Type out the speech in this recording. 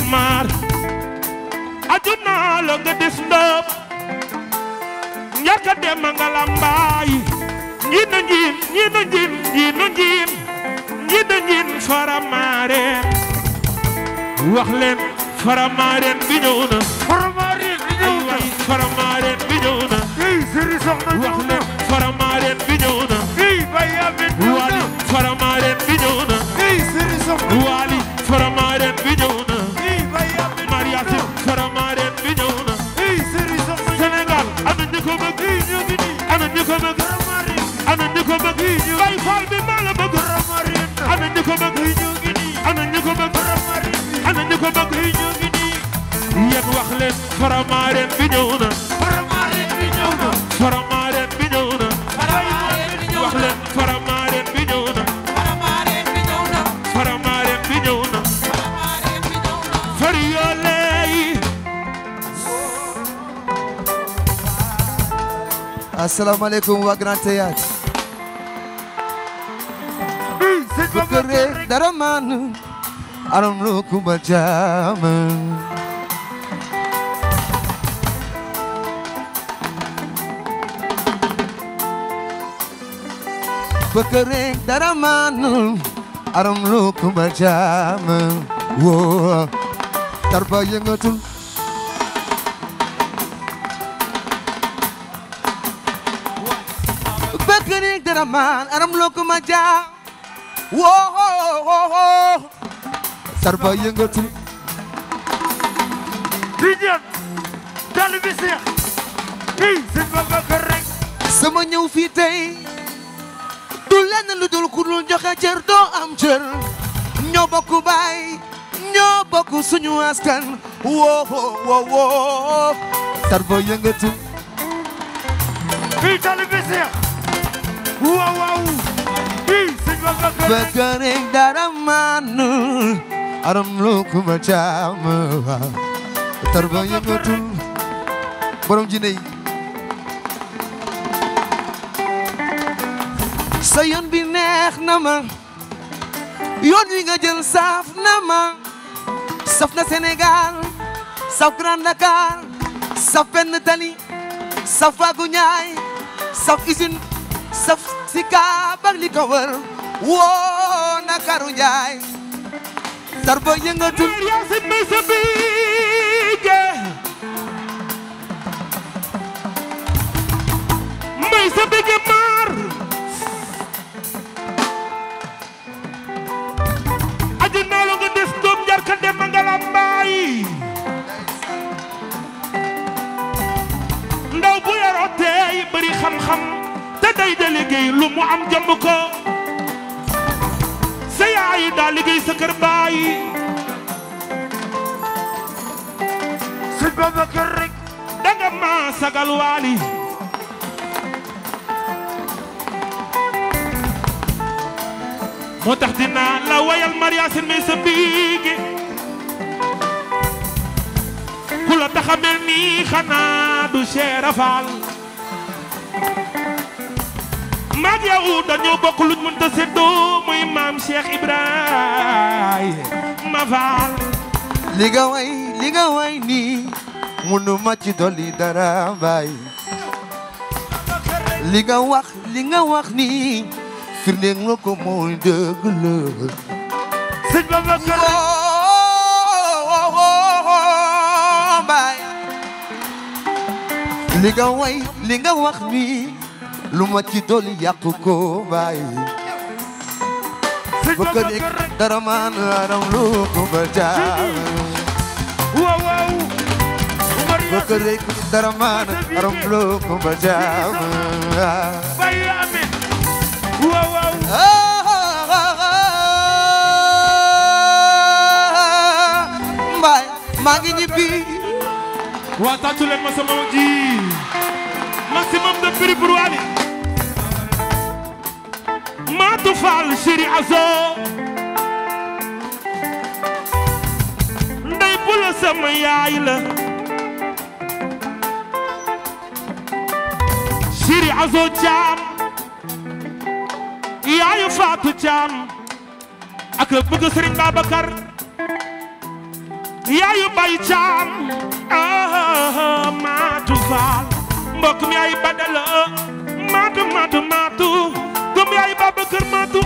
maar aduna la nga des ndëp ñaka dem nga lambaay ñi na njiin faramaareen wax leen faramaareen bi ñëw na faramaareen bi ñëw na faramaareen bi ñëw na sëri soxna wax leen faramaareen bi ñëw na bay amen waali faramaareen bi ñëw na sëri soxna waali faramaareen bi ñëw na bay amen mariasin faramaareen bi ñëw na sëri soxna Sénégal ana ñu ko bëgg ana ñu ko bëgg ana ñu ko bëgg bay faal bi maa la bëgg ana ñu ko bëgg ana ñu ko bëgg ana ñu ko bëgg yéen wax leen faramaareen bi ñëw na faramaareen bi ñëw na faramaareen bi ñëw na wax leen faramaareen bi ñëw na faramaareen bi ñëw na fari yoole yi asalaamaaleykum waa Grand Théâtre Bukare dara man aram lu kumba jam Bukare dara man aram lu kumba jam wo tarba yëngatul Bukare dara man aram lu kumba jam woo sarba yëngatu Tidiane taalibe Seex sëñ Babacar rek sama ñëw fii tey du lenn lu dul ku dul joxe cër doo am cër ñoo bokk baay ñoo bokk suñu askan woo sarba yëngatu taalibe Seex waaw Bukare dara man aram lu kumba jam tarba yëngatu borom jinne yi sa yoon bi neex na ma yoon wi nga jël saf na ma saf na Sénégal saf Grand Dakar saf Benn Tali saf Fagu Ñaay saf usine saf Sicap ak li ko wër woo Ndakaaru Njaay sarba yëngatu mariasin may sa biige may sa biige maar aduna la nga des doom jar ka dem nga lambaay ndaw bu yaroo tey bari xam-xam te day de liggéey lu mu am jëmb ko sa yaay daa liggéey sa kër baay sëñ Babacar rek danga ma sagal waali moo tax dinaa la wayal mariasin may sa biigi ku la taxa mel nii xanaa du Cheikh Fall maag yow dañoo bokk luñ mënta séddoo muy maam Cheikh Ibrahima Fall li nga way nii munu ma ci dolli dara baay li nga wax nii firnde nga ko mooy dëgg la sëñ Babacar baay li nga wax nii lu ma ci dolli yàq ko baay Bukare dara man aram lu ko ba jam waaw Bukare dara man aram lu ko ba jam bay amen waaw mbaay maa ngi ñibbi waa tàccu leen ma sama ji maximum de prix pour Wally Matou Fall Chéri Azo ndey bu la sama yaay la Chéri Azo Thiam yaayu Fatou Thiam ak bëgg Serigne Babacar yaayu bay caam maatu faal mbokk mi ay badala maatu gëm yaay Babakar maatu